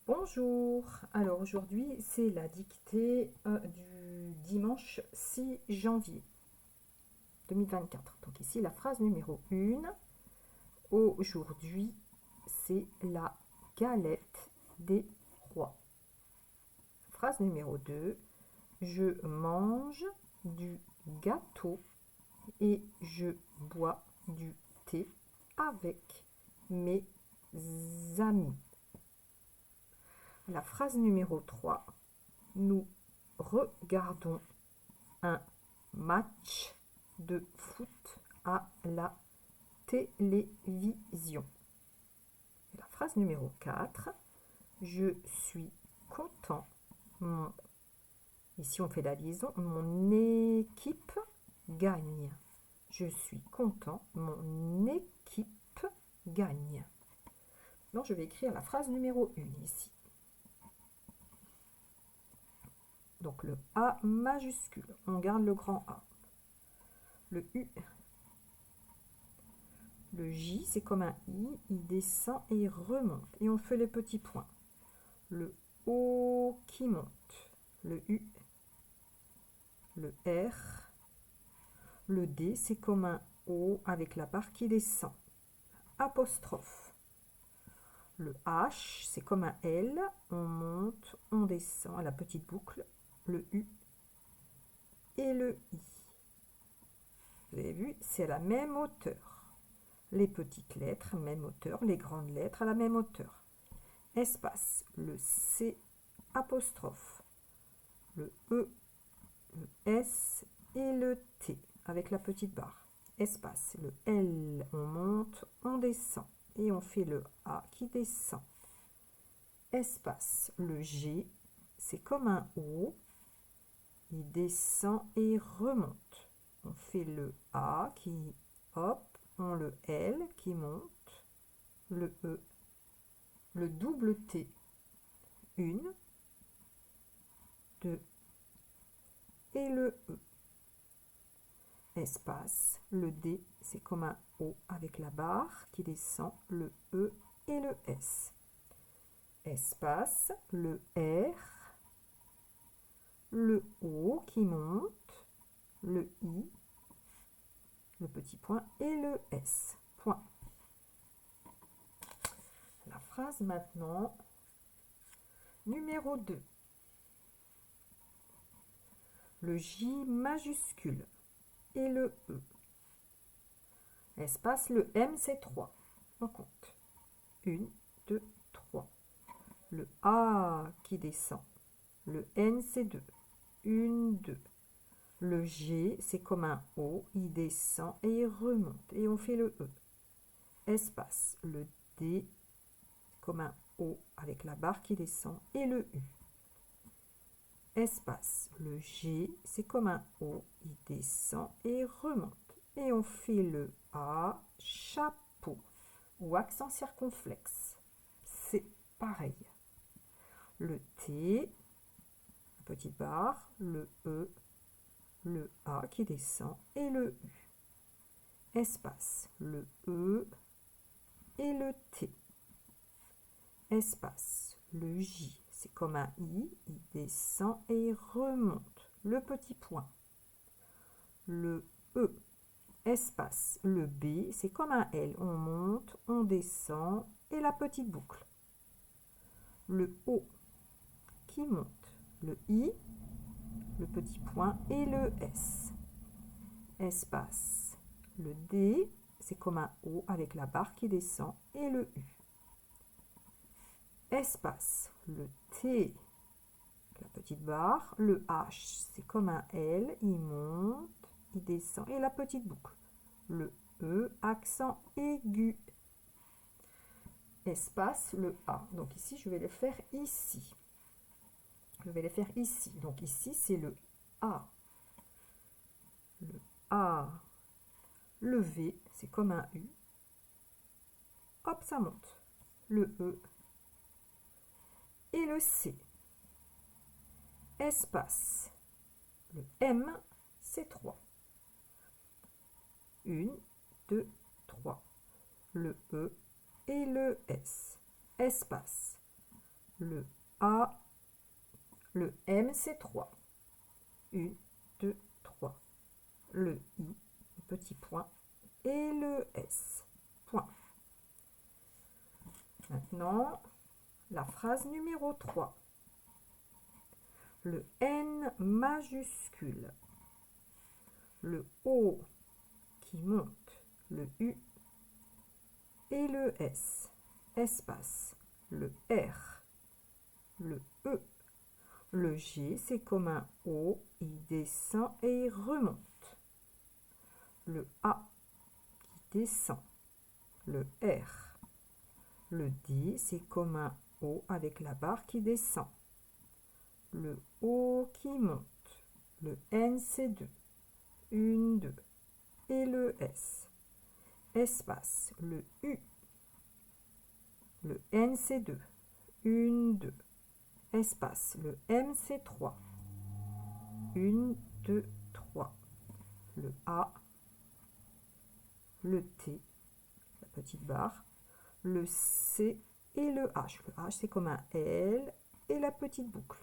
Bonjour, alors aujourd'hui c'est la dictée du dimanche 6 janvier 2024. Donc ici la phrase numéro 1, aujourd'hui c'est la galette des rois. Phrase numéro 2, je mange du gâteau et je bois du thé avec mes amis. La phrase numéro 3, nous regardons un match de foot à la télévision. La phrase numéro 4, je suis content. Ici on fait la liaison, mon équipe gagne. Je suis content, mon équipe gagne. Donc je vais écrire la phrase numéro 1 ici. Donc le A majuscule, on garde le grand A. Le U, le J, c'est comme un I, il descend et il remonte. Et on fait les petits points. Le O qui monte, le U, le R, le D, c'est comme un O avec la barre qui descend. Apostrophe. Le H, c'est comme un L, on monte, on descend à la petite boucle. Le U et le I. Vous avez vu, c'est à la même hauteur. Les petites lettres, même hauteur, les grandes lettres à la même hauteur. Espace, le C apostrophe, le E, le S et le T avec la petite barre. Espace, le L, on monte, on descend et on fait le A qui descend. Espace, le G, c'est comme un O, il descend et remonte. On fait le A qui, hop, on le L qui monte, le E, le double T, 1, 2 et le E. Espace, le D, c'est comme un O avec la barre qui descend, le E et le S. Espace, le R, le O qui monte, le I, le petit point et le S. Point. La phrase maintenant, numéro 2. Le J majuscule et le E. Espace, le M c'est 3. On compte. 1, 2, 3. Le A qui descend. Le N c'est 2. 1, 2. Le G c'est comme un O, il descend et il remonte. Et on fait le E. Espace, le D comme un O avec la barre qui descend et le U. Espace, le G, c'est comme un O, il descend et remonte. Et on fait le A, chapeau, ou accent circonflexe. C'est pareil. Le T, petite barre, le E, le A qui descend et le U. Espace, le E et le T. Espace, le J, c'est comme un I, il descend et il remonte. Le petit point. Le E, espace, le B, c'est comme un L, on monte, on descend et la petite boucle. Le O qui monte, le I, le petit point et le S. Espace, le D, c'est comme un O avec la barre qui descend et le U. Espace, le T, la petite barre, le H, c'est comme un L, il monte, il descend et la petite boucle. Le E, accent aigu. Espace, le A. Donc ici, je vais les faire ici. Je vais les faire ici. Donc ici, c'est le A. Le A. Le V, c'est comme un U. Hop, ça monte. Le E. Et le C. Espace. Le M, c'est 3. 1, 2, 3. Le E et le S. Espace. le A, le M c'est 3. 1, 2, 3. Le I, le petit point, et le S. Point. Maintenant, la phrase numéro 3. Le N majuscule, le O qui monte, le U et le S, espace, le R, le E, le G, c'est comme un O, il descend et il remonte, le A qui descend, le R, le D, c'est comme un O avec la barre qui descend, le O qui monte, le N c'est 2, 1, 2, et le S, espace, le U, le N c'est 2, 1, 2, espace, le M c'est 3, 1, 2, 3, le A, le T, la petite barre, le C et le H. Le H c'est comme un L et la petite boucle.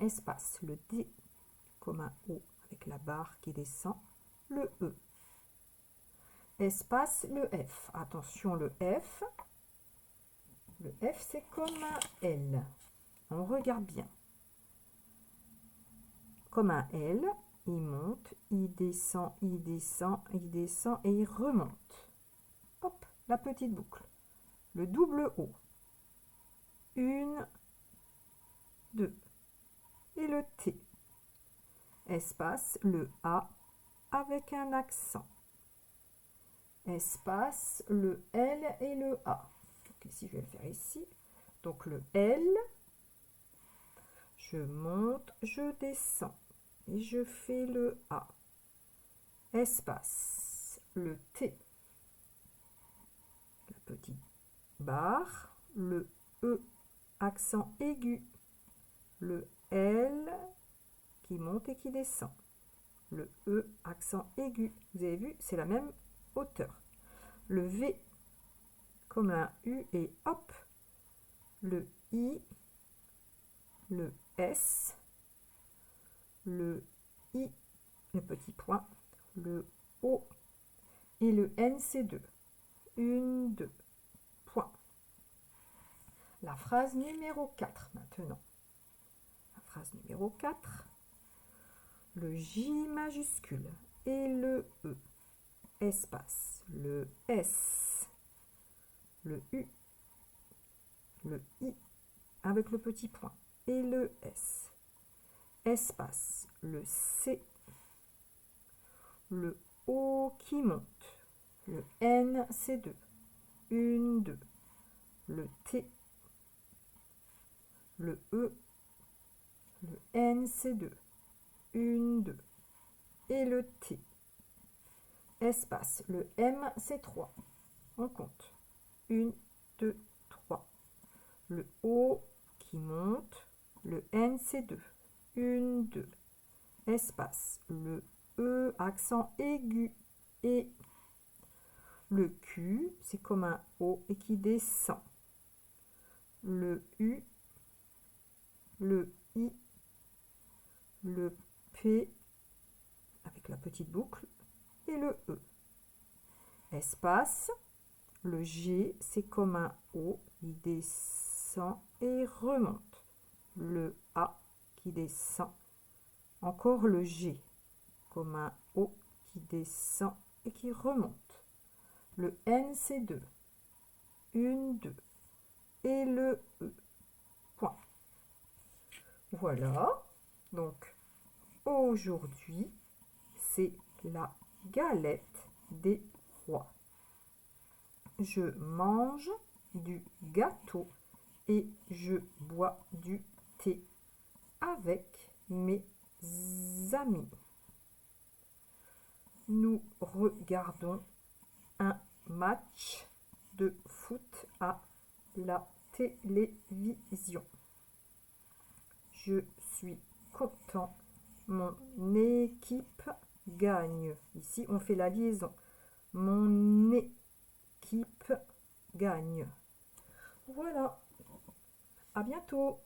Espace, le D comme un O avec la barre qui descend, le E. Espace, le F. Attention, le F c'est comme un L. On regarde bien. Comme un L, il monte, il descend, il descend, il descend et il remonte. Hop, la petite boucle. Le double O. 1, 2. Et le T. Espace, le A avec un accent. Espace, le L et le A. Donc ici, je vais le faire ici. Donc le L, je monte, je descends et je fais le A. Espace, le T, la petite barre, le E, accent aigu, le L qui monte et qui descend, le E, accent aigu. Vous avez vu, c'est la même hauteur. Le V comme un U et hop, le I, le S, le I, le petit point, le O et le N c'est 2. 1, 2, point. La phrase numéro 4 maintenant. La phrase numéro 4. Le J majuscule et le E, espace, le S, le U, le I avec le petit point et le S, espace, le C, le O qui monte, le N c'est 2, 1, 2, le T, le E, le N c'est 2, 1, 2, et le T, espace, le M c'est 3, on compte, 1, 2, 3, le O qui monte, le N c'est 2, 1, 2, espace, le E, accent aigu, et le Q, c'est comme un O et qui descend, le U, le I, le P, avec la petite boucle, et le E. Espace, le G, c'est comme un O, il descend et remonte. Le A qui descend. Encore le G, comme un O qui descend et qui remonte. Le N, c'est 2. 1, 2. Et le E. Point. Voilà. Donc, aujourd'hui, c'est la galette des rois. Je mange du gâteau et je bois du thé avec mes amis. Nous regardons un match de foot à la télévision. Je suis content. Mon équipe gagne. Ici, on fait la liaison. Mon équipe gagne. Voilà. À bientôt!